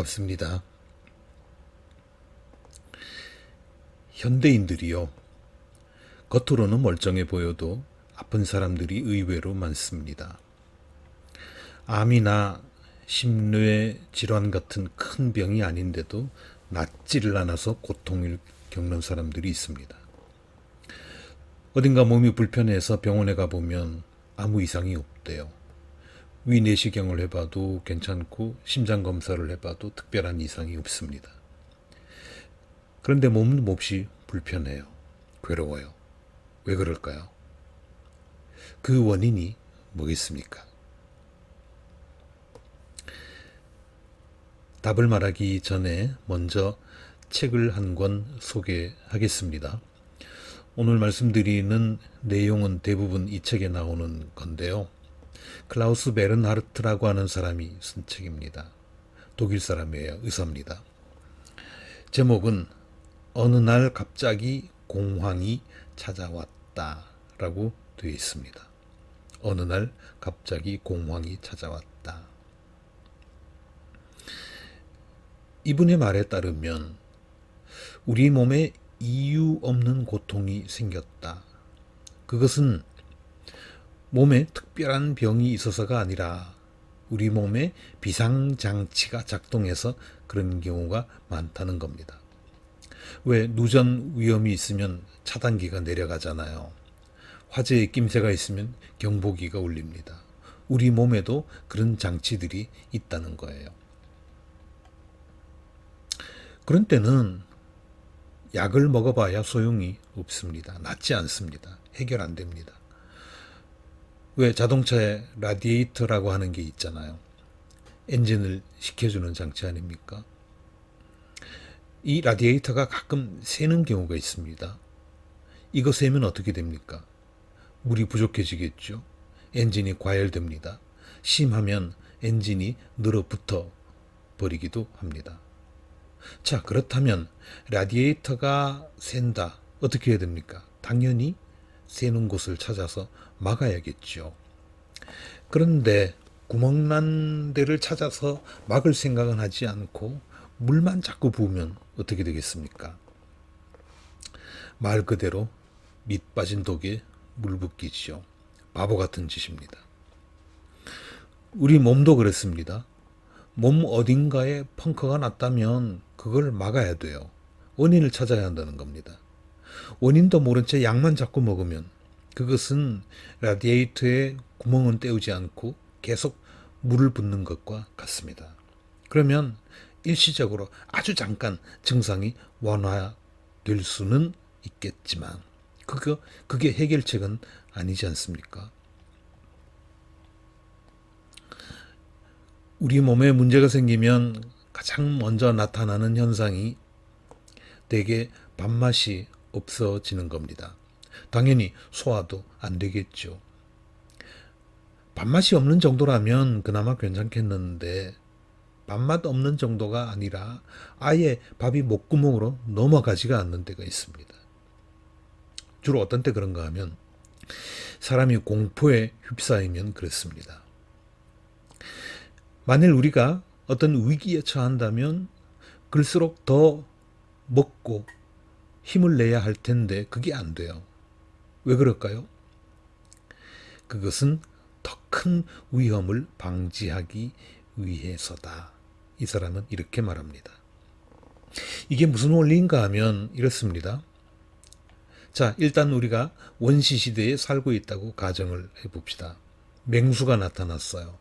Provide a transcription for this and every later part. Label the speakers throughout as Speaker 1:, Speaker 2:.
Speaker 1: 반갑습니다. 현대인들이요, 겉으로는 멀쩡해 보여도 아픈 사람들이 의외로 많습니다. 암이나 심뇌 질환 같은 큰 병이 아닌데도 낫지를 않아서 고통을 겪는 사람들이 있습니다. 어딘가 몸이 불편해서 병원에 가보면 아무 이상이 없대요. 위내시경을 해봐도 괜찮고 심장검사를 해봐도 특별한 이상이 없습니다. 그런데 몸은 몹시 불편해요. 괴로워요. 왜 그럴까요? 그 원인이 뭐겠습니까? 답을 말하기 전에 먼저 책을 한 권 소개하겠습니다. 오늘 말씀드리는 내용은 대부분 이 책에 나오는 건데요. 클라우스 베른하르트라고 하는 사람이 쓴 책입니다. 독일 사람이에요. 의사입니다. 제목은 어느 날 갑자기 공황이 찾아왔다 라고 되어 있습니다. 어느 날 갑자기 공황이 찾아왔다. 이분의 말에 따르면 우리 몸에 이유 없는 고통이 생겼다. 그것은 몸에 특별한 병이 있어서가 아니라 우리 몸에 비상장치가 작동해서 그런 경우가 많다는 겁니다. 왜 누전 위험이 있으면 차단기가 내려가잖아요. 화재의 낌새가 있으면 경보기가 울립니다. 우리 몸에도 그런 장치들이 있다는 거예요. 그런 때는 약을 먹어봐야 소용이 없습니다. 낫지 않습니다. 해결 안 됩니다. 왜 자동차에 라디에이터라고 하는 게 있잖아요. 엔진을 식혀주는 장치 아닙니까? 이 라디에이터가 가끔 새는 경우가 있습니다. 이거 새면 어떻게 됩니까? 물이 부족해지겠죠. 엔진이 과열됩니다. 심하면 엔진이 늘어붙어 버리기도 합니다. 자, 그렇다면 라디에이터가 샌다. 어떻게 해야 됩니까? 당연히 새는 곳을 찾아서 막아야겠죠. 그런데 구멍난 데를 찾아서 막을 생각은 하지 않고 물만 자꾸 부으면 어떻게 되겠습니까? 말 그대로 밑 빠진 독에 물 붓기지요. 바보 같은 짓입니다. 우리 몸도 그렇습니다. 몸 어딘가에 펑크가 났다면 그걸 막아야 돼요. 원인을 찾아야 한다는 겁니다. 원인도 모른 채 약만 자꾸 먹으면 그것은 라디에이터에 구멍은 때우지 않고 계속 물을 붓는 것과 같습니다. 그러면 일시적으로 아주 잠깐 증상이 완화될 수는 있겠지만 그게 해결책은 아니지 않습니까? 우리 몸에 문제가 생기면 가장 먼저 나타나는 현상이 대개 밥맛이 없어지는 겁니다. 당연히 소화도 안 되겠죠. 밥맛이 없는 정도라면 그나마 괜찮겠는데 밥맛 없는 정도가 아니라 아예 밥이 목구멍으로 넘어가지가 않는 때가 있습니다. 주로 어떤 때 그런가 하면 사람이 공포에 휩싸이면 그렇습니다. 만일 우리가 어떤 위기에 처한다면 그럴수록 더 먹고 힘을 내야 할 텐데 그게 안 돼요. 왜 그럴까요? 그것은 더 큰 위험을 방지하기 위해서다. 이 사람은 이렇게 말합니다. 이게 무슨 원리인가 하면 이렇습니다. 자, 일단 우리가 원시시대에 살고 있다고 가정을 해봅시다. 맹수가 나타났어요.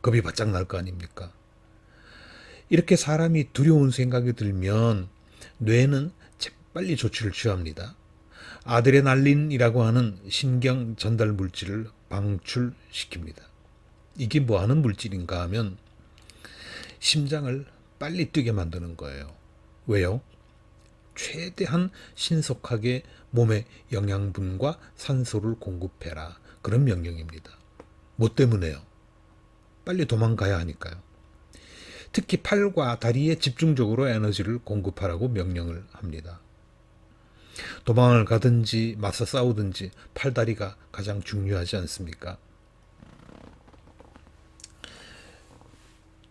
Speaker 1: 겁이 바짝 날 거 아닙니까? 이렇게 사람이 두려운 생각이 들면 뇌는 재빨리 조치를 취합니다. 아드레날린이라고 하는 신경 전달 물질을 방출시킵니다. 이게 뭐 하는 물질인가 하면 심장을 빨리 뛰게 만드는 거예요. 왜요? 최대한 신속하게 몸에 영양분과 산소를 공급해라. 그런 명령입니다. 뭐 때문에요? 빨리 도망가야 하니까요. 특히 팔과 다리에 집중적으로 에너지를 공급하라고 명령을 합니다. 도망을 가든지 맞서 싸우든지 팔다리가 가장 중요하지 않습니까?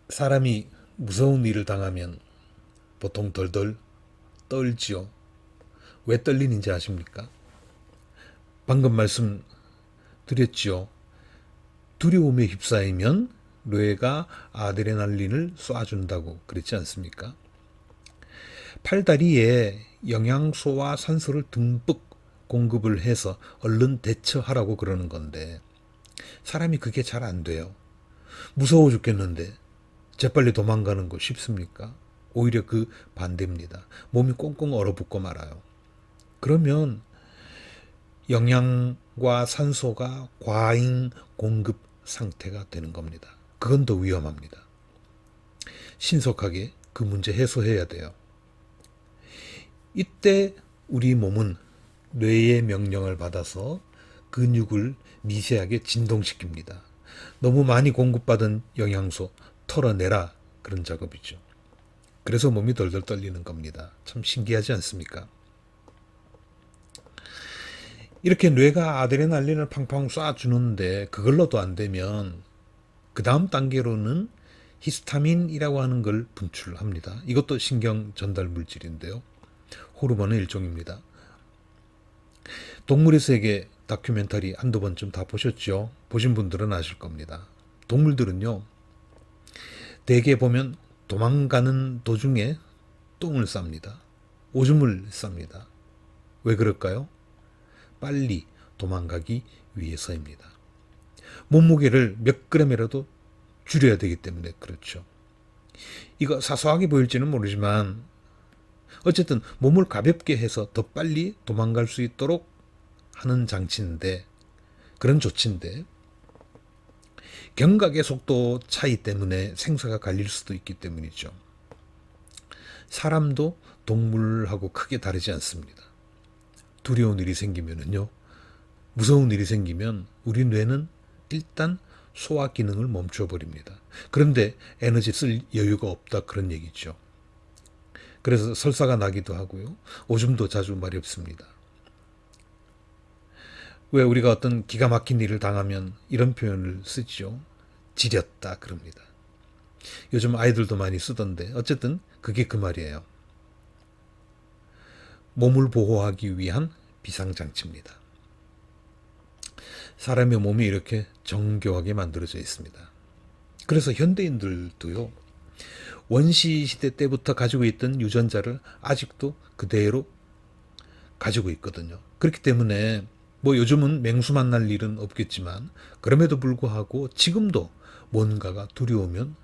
Speaker 1: 사람이 무서운 일을 당하면 보통 덜덜 떨지요. 왜 떨리는지 아십니까? 방금 말씀드렸지요. 두려움에 휩싸이면 뇌가 아드레날린을 쏴준다고 그랬지 않습니까? 팔다리에 영양소와 산소를 듬뿍 공급을 해서 얼른 대처하라고 그러는 건데 사람이 그게 잘 안 돼요. 무서워 죽겠는데 재빨리 도망가는 거 쉽습니까? 오히려 그 반대입니다. 몸이 꽁꽁 얼어붙고 말아요. 그러면 영양과 산소가 과잉 공급 상태가 되는 겁니다. 그건 더 위험합니다. 신속하게 그 문제 해소해야 돼요. 이때 우리 몸은 뇌의 명령을 받아서 근육을 미세하게 진동시킵니다. 너무 많이 공급받은 영양소 털어내라, 그런 작업이죠. 그래서 몸이 덜덜 떨리는 겁니다. 참 신기하지 않습니까? 이렇게 뇌가 아드레날린을 팡팡 쏴주는데 그걸로도 안 되면 그 다음 단계로는 히스타민이라고 하는 걸 분출합니다. 이것도 신경 전달 물질인데요. 호르몬의 일종입니다. 동물의 세계 다큐멘터리 한두 번쯤 다 보셨죠? 보신 분들은 아실 겁니다. 동물들은요, 대개 보면 도망가는 도중에 똥을 쌉니다. 오줌을 쌉니다. 왜 그럴까요? 빨리 도망가기 위해서입니다. 몸무게를 몇 그램이라도 줄여야 되기 때문에 그렇죠. 이거 사소하게 보일지는 모르지만 어쨌든 몸을 가볍게 해서 더 빨리 도망갈 수 있도록 하는 장치인데, 그런 조치인데, 경각의 속도 차이 때문에 생사가 갈릴 수도 있기 때문이죠. 사람도 동물하고 크게 다르지 않습니다. 두려운 일이 생기면은요, 무서운 일이 생기면 우리 뇌는 일단 소화 기능을 멈춰버립니다. 그런데 에너지 쓸 여유가 없다, 그런 얘기죠. 그래서 설사가 나기도 하고요. 오줌도 자주 마렵습니다. 왜 우리가 어떤 기가 막힌 일을 당하면 이런 표현을 쓰죠. 지렸다, 그럽니다. 요즘 아이들도 많이 쓰던데 어쨌든 그게 그 말이에요. 몸을 보호하기 위한 비상장치입니다. 사람의 몸이 이렇게 정교하게 만들어져 있습니다. 그래서 현대인들도요, 원시시대 때부터 가지고 있던 유전자를 아직도 그대로 가지고 있거든요. 그렇기 때문에 뭐 요즘은 맹수 만날 일은 없겠지만 그럼에도 불구하고 지금도 뭔가가 두려우면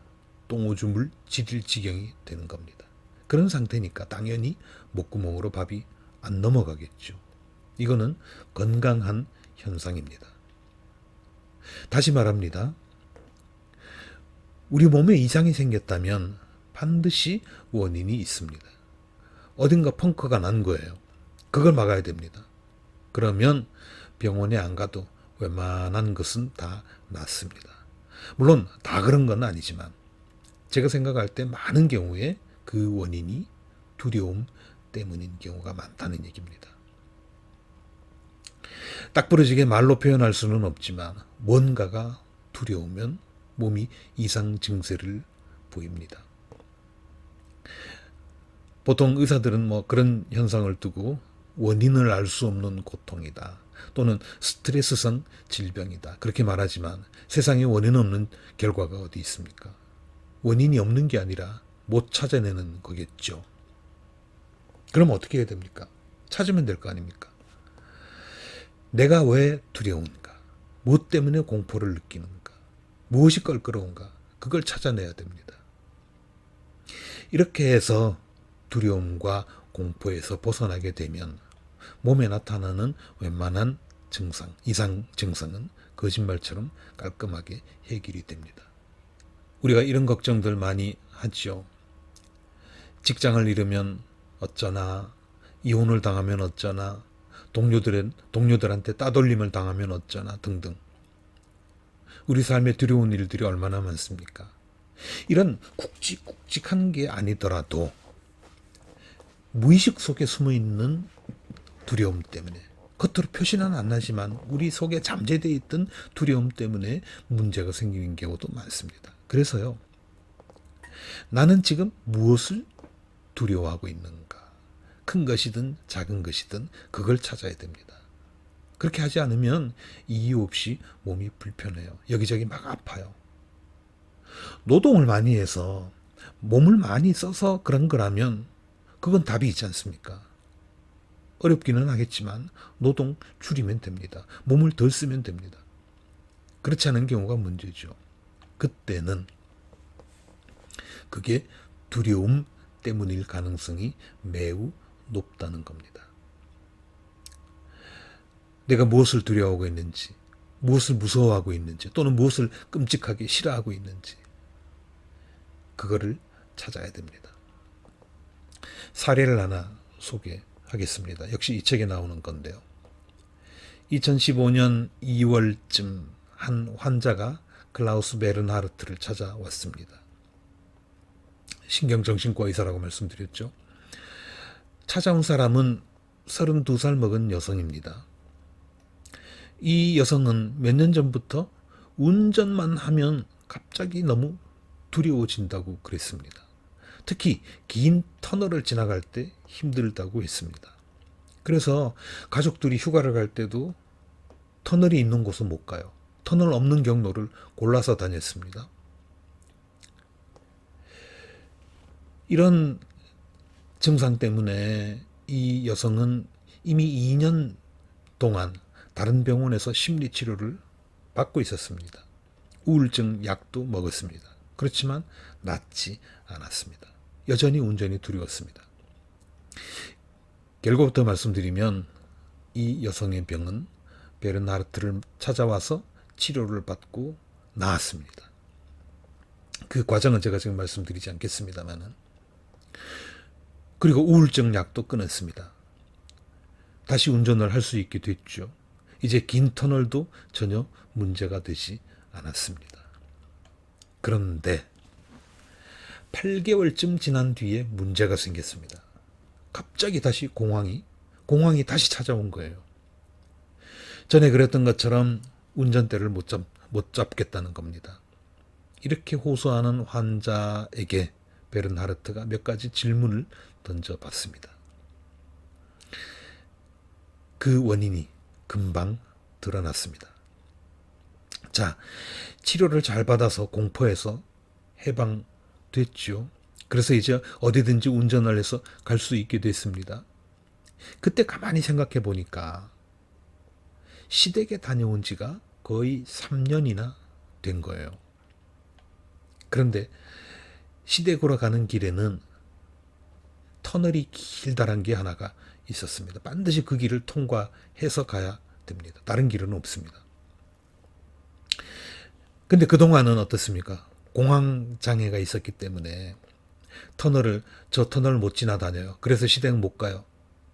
Speaker 1: 똥오줌을 지릴 지경이 되는 겁니다. 그런 상태니까 당연히 목구멍으로 밥이 안 넘어가겠죠. 이거는 건강한 현상입니다. 다시 말합니다. 우리 몸에 이상이 생겼다면 반드시 원인이 있습니다. 어딘가 펑크가 난 거예요. 그걸 막아야 됩니다. 그러면 병원에 안 가도 웬만한 것은 다 낫습니다. 물론 다 그런 건 아니지만 제가 생각할 때 많은 경우에 그 원인이 두려움 때문인 경우가 많다는 얘기입니다. 딱 부러지게 말로 표현할 수는 없지만 뭔가가 두려우면 몸이 이상 증세를 보입니다. 보통 의사들은 뭐 그런 현상을 두고 원인을 알 수 없는 고통이다, 또는 스트레스성 질병이다, 그렇게 말하지만 세상에 원인 없는 결과가 어디 있습니까? 원인이 없는 게 아니라 못 찾아내는 거겠죠. 그럼 어떻게 해야 됩니까? 찾으면 될 거 아닙니까? 내가 왜 두려운가? 무엇 때문에 공포를 느끼는가? 무엇이 껄끄러운가? 그걸 찾아내야 됩니다. 이렇게 해서 두려움과 공포에서 벗어나게 되면 몸에 나타나는 웬만한 증상, 이상 증상은 거짓말처럼 깔끔하게 해결이 됩니다. 우리가 이런 걱정들 많이 하죠. 직장을 잃으면 어쩌나, 이혼을 당하면 어쩌나, 동료들한테 따돌림을 당하면 어쩌나 등등. 우리 삶에 두려운 일들이 얼마나 많습니까? 이런 굵직굵직한 게 아니더라도 무의식 속에 숨어있는 두려움 때문에, 겉으로 표시는 안 나지만 우리 속에 잠재되어 있던 두려움 때문에 문제가 생기는 경우도 많습니다. 그래서요, 나는 지금 무엇을 두려워하고 있는가? 큰 것이든 작은 것이든 그걸 찾아야 됩니다. 그렇게 하지 않으면 이유 없이 몸이 불편해요. 여기저기 막 아파요. 노동을 많이 해서 몸을 많이 써서 그런 거라면 그건 답이 있지 않습니까? 어렵기는 하겠지만 노동 줄이면 됩니다. 몸을 덜 쓰면 됩니다. 그렇지 않은 경우가 문제죠. 그때는 그게 두려움 때문일 가능성이 매우 높다는 겁니다. 내가 무엇을 두려워하고 있는지, 무엇을 무서워하고 있는지, 또는 무엇을 끔찍하게 싫어하고 있는지, 그거를 찾아야 됩니다. 사례를 하나 소개하겠습니다. 역시 이 책에 나오는 건데요. 2015년 2월쯤 한 환자가 클라우스 베른하르트를 찾아왔습니다. 신경정신과 의사라고 말씀드렸죠. 찾아온 사람은 32살 먹은 여성입니다. 이 여성은 몇 년 전부터 운전만 하면 갑자기 너무 두려워진다고 그랬습니다. 특히 긴 터널을 지나갈 때 힘들다고 했습니다. 그래서 가족들이 휴가를 갈 때도 터널이 있는 곳은 못 가요. 터널 없는 경로를 골라서 다녔습니다. 이런 증상 때문에 이 여성은 이미 2년 동안 다른 병원에서 심리치료를 받고 있었습니다. 우울증 약도 먹었습니다. 그렇지만 낫지 않았습니다. 여전히 운전이 두려웠습니다. 결과부터 말씀드리면 이 여성의 병은 베른하르트를 찾아와서 치료를 받고 나았습니다. 그 과정은 제가 지금 말씀드리지 않겠습니다만은. 그리고 우울증 약도 끊었습니다. 다시 운전을 할 수 있게 됐죠. 이제 긴 터널도 전혀 문제가 되지 않았습니다. 그런데 8개월쯤 지난 뒤에 문제가 생겼습니다. 갑자기 다시 공황이 다시 찾아온 거예요. 전에 그랬던 것처럼 운전대를 못 잡겠다는 겁니다. 이렇게 호소하는 환자에게 베른하르트가 몇 가지 질문을 던져봤습니다. 그 원인이 금방 드러났습니다. 자, 치료를 잘 받아서 공포에서 해방됐죠. 그래서 이제 어디든지 운전을 해서 갈 수 있게 됐습니다. 그때 가만히 생각해 보니까 시댁에 다녀온 지가 거의 3년이나 된 거예요. 그런데 시댁으로 가는 길에는 터널이 길다란 게 하나가 있었습니다. 반드시 그 길을 통과해서 가야 됩니다. 다른 길은 없습니다. 근데 그동안은 어떻습니까? 공황장애가 있었기 때문에 저 터널을 못 지나다녀요. 그래서 시댁 못 가요.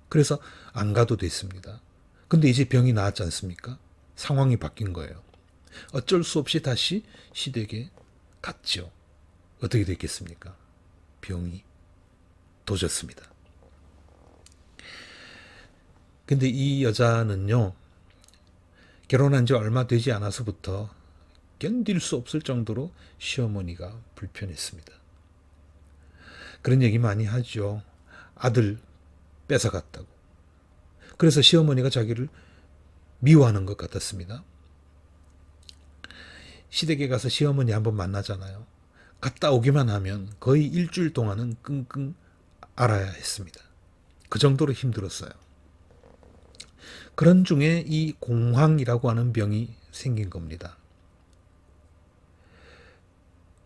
Speaker 1: 그래서 안 가도 됐습니다. 근데 이제 병이 나았지 않습니까? 상황이 바뀐 거예요. 어쩔 수 없이 다시 시댁에 갔죠. 어떻게 됐겠습니까? 병이 도졌습니다. 근데 이 여자는요, 결혼한 지 얼마 되지 않아서부터 견딜 수 없을 정도로 시어머니가 불편했습니다. 그런 얘기 많이 하죠. 아들 뺏어갔다고. 그래서 시어머니가 자기를 미워하는 것 같았습니다. 시댁에 가서 시어머니 한번 만나잖아요. 갔다 오기만 하면 거의 일주일 동안은 끙끙 앓아야 했습니다. 그 정도로 힘들었어요. 그런 중에 이 공황이라고 하는 병이 생긴 겁니다.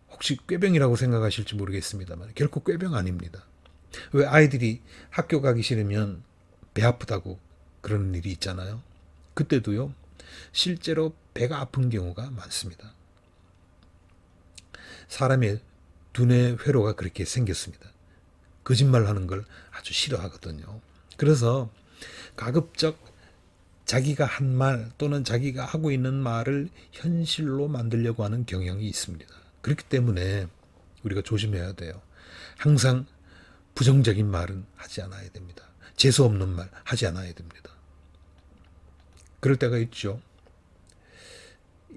Speaker 1: 혹시 꾀병이라고 생각하실지 모르겠습니다만 결코 꾀병 아닙니다. 왜 아이들이 학교 가기 싫으면 배 아프다고 그러는 일이 있잖아요. 그때도요, 실제로 배가 아픈 경우가 많습니다. 사람의 두뇌 회로가 그렇게 생겼습니다. 거짓말 하는 걸 아주 싫어하거든요. 그래서 가급적 자기가 한 말 또는 자기가 하고 있는 말을 현실로 만들려고 하는 경향이 있습니다. 그렇기 때문에 우리가 조심해야 돼요. 항상 부정적인 말은 하지 않아야 됩니다. 재수 없는 말 하지 않아야 됩니다. 그럴 때가 있죠.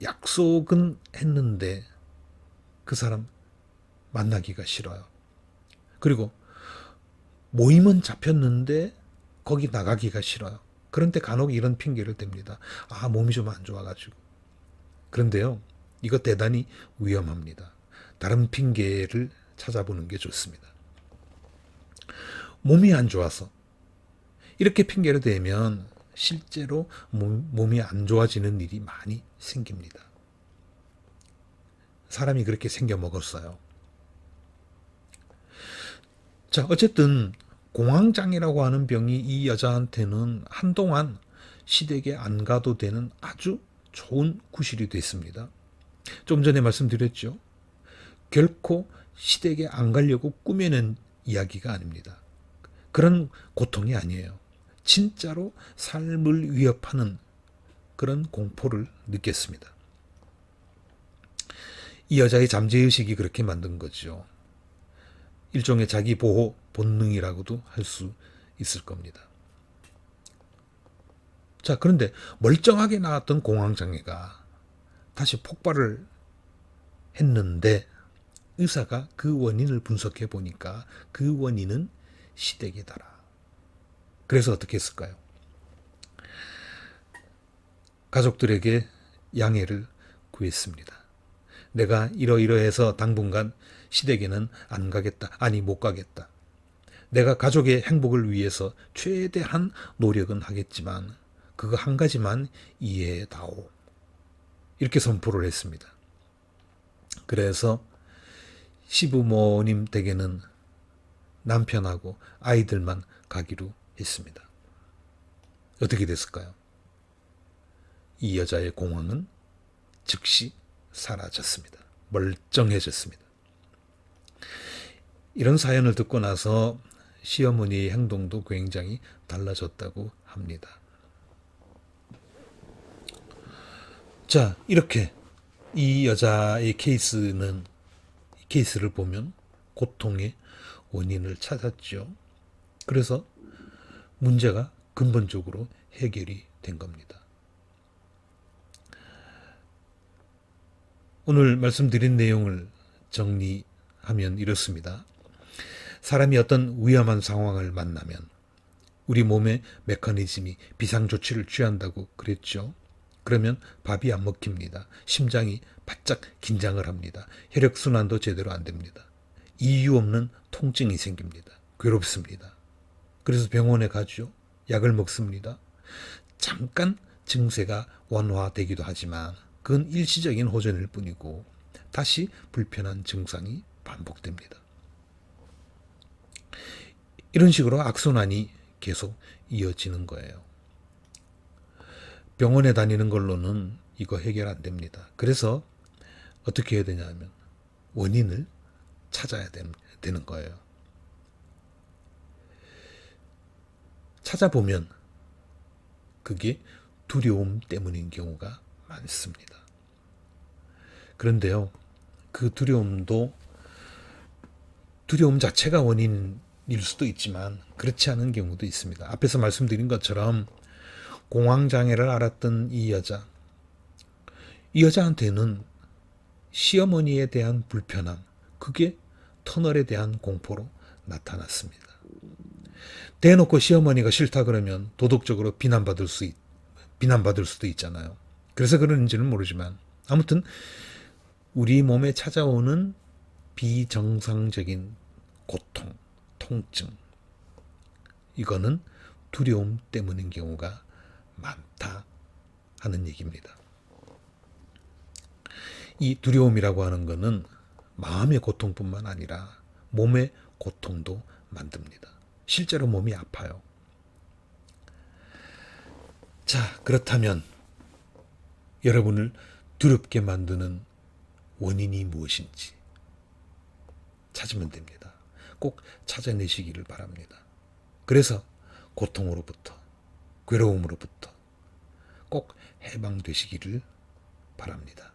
Speaker 1: 약속은 했는데 그 사람 만나기가 싫어요. 그리고 모임은 잡혔는데 거기 나가기가 싫어요. 그런데 간혹 이런 핑계를 댑니다. 아, 몸이 좀 안 좋아가지고. 그런데요, 이거 대단히 위험합니다. 다른 핑계를 찾아보는 게 좋습니다. 몸이 안 좋아서 이렇게 핑계를 대면 실제로 몸이 안 좋아지는 일이 많이 생깁니다. 사람이 그렇게 생겨 먹었어요. 자, 어쨌든 공황장애라고 하는 병이 이 여자한테는 한동안 시댁에 안 가도 되는 아주 좋은 구실이 됐습니다. 좀 전에 말씀드렸죠. 결코 시댁에 안 가려고 꾸며낸 이야기가 아닙니다. 그런 고통이 아니에요. 진짜로 삶을 위협하는 그런 공포를 느꼈습니다. 이 여자의 잠재의식이 그렇게 만든 거죠. 일종의 자기 보호 본능이라고도 할 수 있을 겁니다. 자, 그런데 멀쩡하게 나왔던 공황장애가 다시 폭발을 했는데 의사가 그 원인을 분석해 보니까 그 원인은 시댁이더라. 그래서 어떻게 했을까요? 가족들에게 양해를 구했습니다. 내가 이러이러해서 당분간 시댁에는 안 가겠다. 아니, 못 가겠다. 내가 가족의 행복을 위해서 최대한 노력은 하겠지만 그거 한 가지만 이해해다오. 이렇게 선포를 했습니다. 그래서 시부모님 댁에는 남편하고 아이들만 가기로 했습니다. 어떻게 됐을까요? 이 여자의 공황은 즉시 사라졌습니다. 멀쩡해졌습니다. 이런 사연을 듣고 나서 시어머니의 행동도 굉장히 달라졌다고 합니다. 자, 이렇게 이 여자의 케이스를 보면 고통의 원인을 찾았죠. 그래서 문제가 근본적으로 해결이 된 겁니다. 오늘 말씀드린 내용을 정리하면 이렇습니다. 사람이 어떤 위험한 상황을 만나면 우리 몸의 메커니즘이 비상조치를 취한다고 그랬죠. 그러면 밥이 안 먹힙니다. 심장이 바짝 긴장을 합니다. 혈액순환도 제대로 안 됩니다. 이유 없는 통증이 생깁니다. 괴롭습니다. 그래서 병원에 가죠. 약을 먹습니다. 잠깐 증세가 완화되기도 하지만 그건 일시적인 호전일 뿐이고 다시 불편한 증상이 반복됩니다. 이런 식으로 악순환이 계속 이어지는 거예요. 병원에 다니는 걸로는 이거 해결 안 됩니다. 그래서 어떻게 해야 되냐면 원인을 찾아야 되는 거예요. 찾아보면 그게 두려움 때문인 경우가 많습니다. 그런데요, 그 두려움 자체가 원인일 수도 있지만 그렇지 않은 경우도 있습니다. 앞에서 말씀드린 것처럼 공황장애를 앓았던 이 여자한테는 시어머니에 대한 불편함, 그게 터널에 대한 공포로 나타났습니다. 대놓고 시어머니가 싫다 그러면 도덕적으로 비난받을 수도 있잖아요. 그래서 그런지는 모르지만 아무튼 우리 몸에 찾아오는 비정상적인 고통, 통증, 이거는 두려움 때문인 경우가 많다 하는 얘기입니다. 이 두려움이라고 하는 것은 마음의 고통뿐만 아니라 몸의 고통도 만듭니다. 실제로 몸이 아파요. 자, 그렇다면 여러분을 두렵게 만드는 원인이 무엇인지 찾으면 됩니다. 꼭 찾아내시기를 바랍니다. 그래서 고통으로부터, 괴로움으로부터 꼭 해방되시기를 바랍니다.